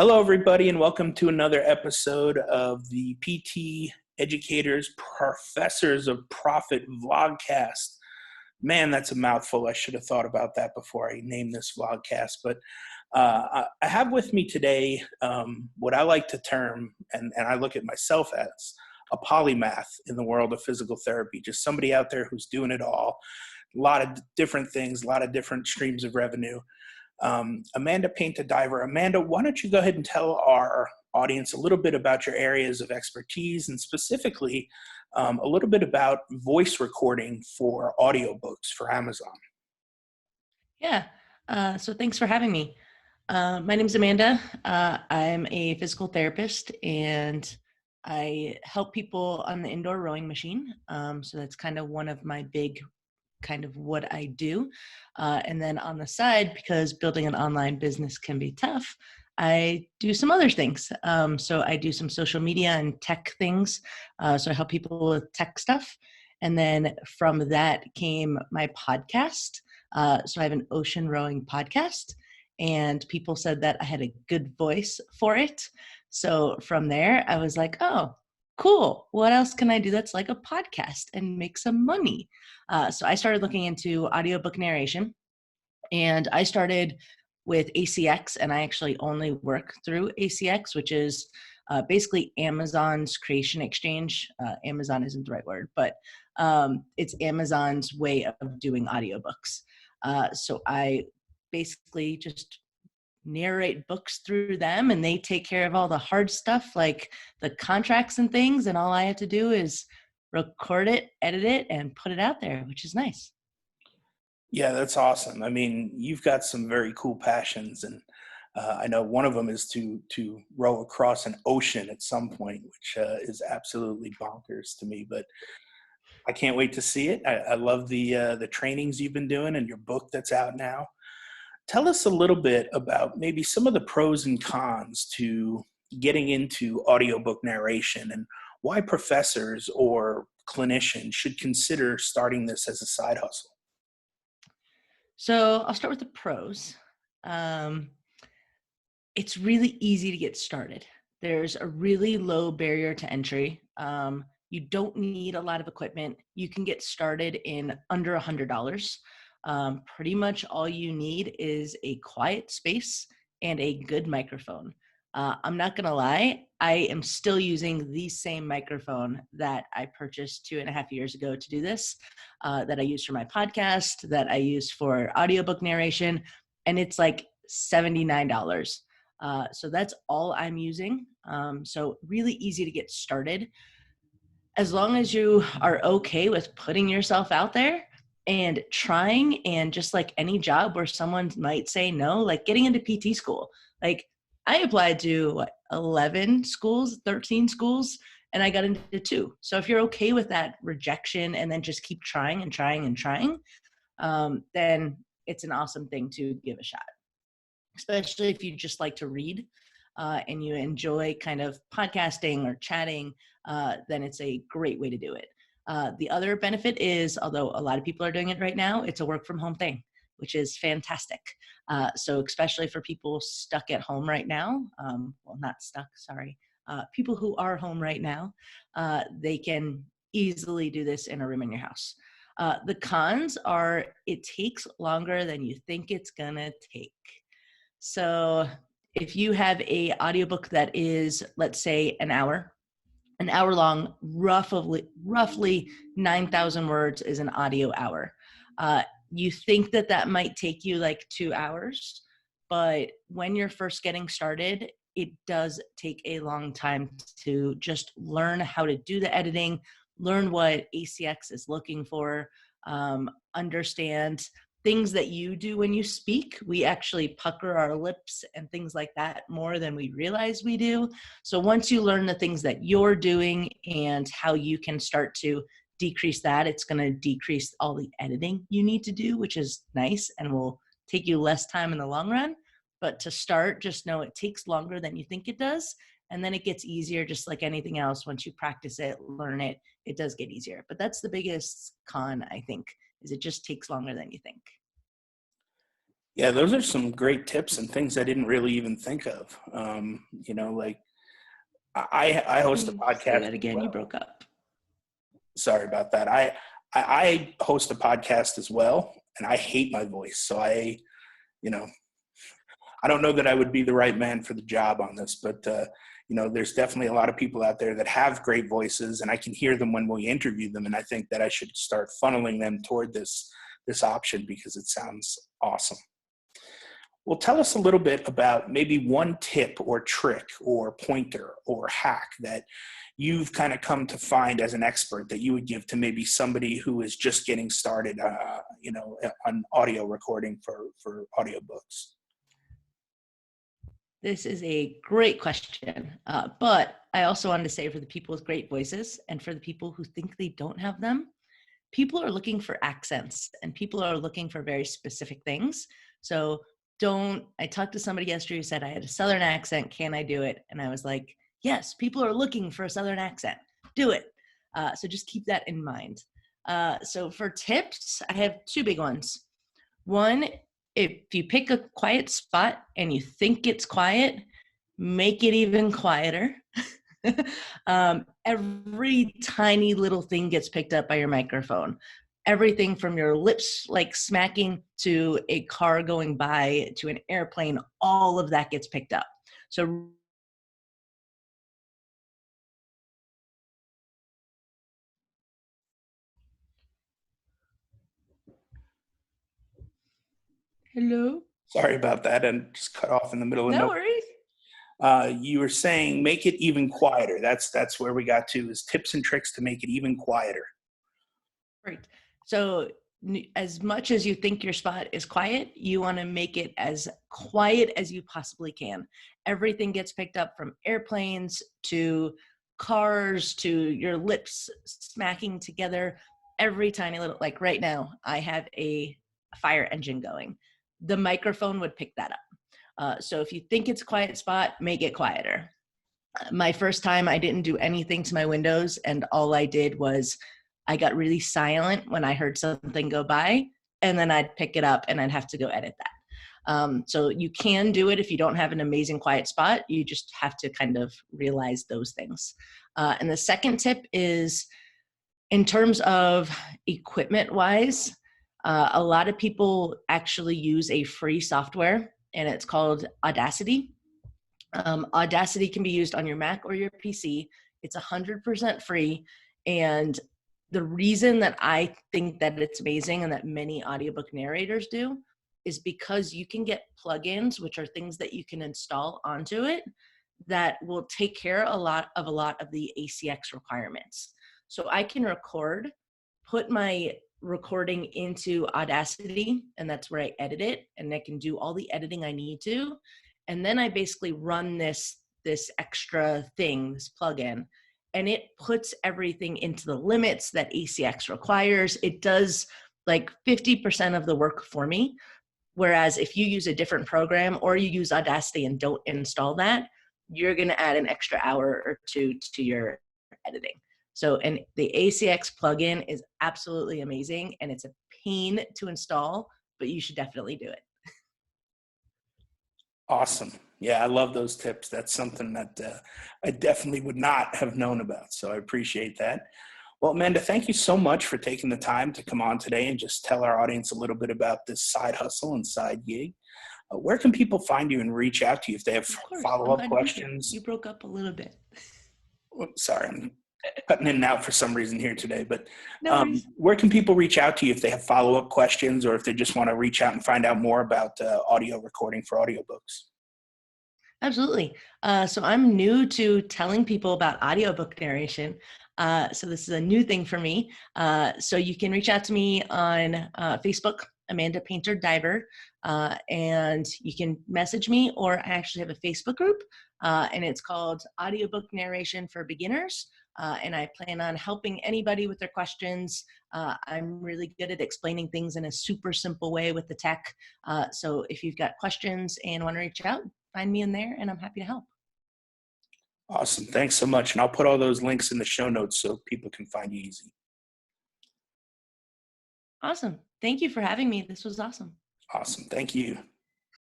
Hello, everybody, and welcome to another episode of the PT Educators Professors of Profit vlogcast. Man, that's a mouthful. I should have thought about that before I named this vlogcast. But I have with me today what I like to term, and I look at myself as, a polymath in the world of physical therapy. Just somebody out there who's doing it all. A lot of different things, a lot of different streams of revenue. Amanda Paint-A-Diver. Amanda, why don't you go ahead and tell our audience a little bit about your areas of expertise and specifically a little bit about voice recording for audiobooks for Amazon. Yeah, so thanks for having me. My name is Amanda. I'm a physical therapist and I help people on the indoor rowing machine. So that's kind of one of my big kind of what I do. And then on the side, because building an online business can be tough, I do some other things. So I do some social media and tech things. So I help people with tech stuff. And then from that came my podcast. So I have an ocean rowing podcast, and people said that I had a good voice for it. So from there, I was like, oh, cool. What else can I do that's like a podcast and make some money? So I started looking into audiobook narration, and I started with ACX, and I actually only work through ACX, which is basically Amazon's creation exchange. Amazon isn't the right word, but it's Amazon's way of doing audiobooks. So I basically just narrate books through them, and they take care of all the hard stuff like the contracts and things, and all I have to do is record it, edit it, and put it out there, which is nice. Yeah, that's awesome. I mean, you've got some very cool passions, and I know one of them is to row across an ocean at some point, which is absolutely bonkers to me. But I can't wait to see it. I love the trainings you've been doing and your book that's out now. Tell us a little bit about maybe some of the pros and cons to getting into audiobook narration and why professors or clinicians should consider starting this as a side hustle. So I'll start with the pros. Um, it's really easy to get started. There's a really low barrier to entry. You don't need a lot of equipment. You can get started in under $100. Pretty much all you need is a quiet space and a good microphone. I'm not going to lie, I am still using the same microphone that I purchased 2.5 years ago to do this, that I use for my podcast, that I use for audiobook narration, and it's like $79. So that's all I'm using. So really easy to get started. As long as you are okay with putting yourself out there and trying, and just like any job where someone might say no, like getting into PT school, like I applied to 11 schools, 13 schools, and I got into 2. So if you're okay with that rejection and then just keep trying and trying and trying, then it's an awesome thing to give a shot, especially if you just like to read and you enjoy kind of podcasting or chatting, then it's a great way to do it. The other benefit is, although a lot of people are doing it right now, it's a work from home thing, which is fantastic. So especially for people stuck at home right now, well, not stuck, sorry, people who are home right now, they can easily do this in a room in your house. The cons are it takes longer than you think it's gonna take. So if you have a audiobook that is, let's say, an hour long, roughly 9,000 words is an audio hour. You think that might take you like 2 hours, but when you're first getting started, it does take a long time to just learn how to do the editing, learn what ACX is looking for, understand things that you do when you speak. We actually pucker our lips and things like that more than we realize we do. So once you learn the things that you're doing and how you can start to decrease that, it's going to decrease all the editing you need to do, which is nice and will take you less time in the long run. But to start, just know it takes longer than you think it does. And then it gets easier, just like anything else. Once you practice it, learn it, it does get easier. But that's the biggest con, I think, is it just takes longer than you think. Yeah, those are some great tips and things I didn't really even think of. Like I host a Can you say podcast that as again? You well. broke up. Sorry about that. I host a podcast as well, and I hate my voice. So you know, I don't know that I would be the right man for the job on this, but there's definitely a lot of people out there that have great voices, and I can hear them when we interview them. And I think that I should start funneling them toward this option because it sounds awesome. Well, tell us a little bit about maybe one tip or trick or pointer or hack that you've kind of come to find as an expert that you would give to maybe somebody who is just getting started, on audio recording for audiobooks. This is a great question, but I also wanted to say for the people with great voices and for the people who think they don't have them, people are looking for accents and people are looking for very specific things. So I talked to somebody yesterday who said I had a Southern accent. Can I do it? And I was like, yes, people are looking for a Southern accent. Do it. So just keep that in mind. So for tips, I have two big ones. One, if you pick a quiet spot and you think it's quiet, make it even quieter. Every tiny little thing gets picked up by your microphone. Everything from your lips like smacking to a car going by to an airplane, all of that gets picked up. So hello? Sorry about that, and just cut off in the middle of No no. worries. You were saying make it even quieter. That's where we got to, is tips and tricks to make it even quieter. Right. So as much as you think your spot is quiet, you want to make it as quiet as you possibly can. Everything gets picked up, from airplanes to cars to your lips smacking together. Every tiny little, like right now, I have a fire engine going. The microphone would pick that up. So if you think it's a quiet spot, make it quieter. My first time, I didn't do anything to my windows, and all I did was I got really silent when I heard something go by, and then I'd pick it up and I'd have to go edit that. So you can do it if you don't have an amazing quiet spot. You just have to kind of realize those things. And the second tip is, in terms of equipment wise, a lot of people actually use a free software, and it's called Audacity. Audacity can be used on your Mac or your PC. It's 100% free. And the reason that I think that it's amazing and that many audiobook narrators do is because you can get plugins, which are things that you can install onto it that will take care a lot of the ACX requirements. So I can put my recording into Audacity, and that's where I edit it, and I can do all the editing I need to. And then I basically run this extra thing, this plugin, and it puts everything into the limits that ACX requires. It does like 50% of the work for me. Whereas if you use a different program or you use Audacity and don't install that, you're going to add an extra hour or two to your editing. So, and the ACX plugin is absolutely amazing, and it's a pain to install, but you should definitely do it. Awesome. Yeah, I love those tips. That's something that I definitely would not have known about. So I appreciate that. Well, Amanda, thank you so much for taking the time to come on today and just tell our audience a little bit about this side hustle and side gig. Where can people find you and reach out to you if they have follow-up questions? You broke up a little bit. Sorry, I'm cutting in and out for some reason here today. But No worries. where can people reach out to you if they have follow-up questions or if they just want to reach out and find out more about audio recording for audiobooks? Absolutely. So I'm new to telling people about audiobook narration. So this is a new thing for me. So you can reach out to me on Facebook, Amanda Painter Diver, and you can message me, or I actually have a Facebook group, and it's called Audiobook Narration for Beginners. And I plan on helping anybody with their questions. I'm really good at explaining things in a super simple way with the tech. So if you've got questions and want to reach out, find me in there, and I'm happy to help. Awesome. Thanks so much. And I'll put all those links in the show notes so people can find you easy. Awesome. Thank you for having me. This was awesome. Awesome. Thank you.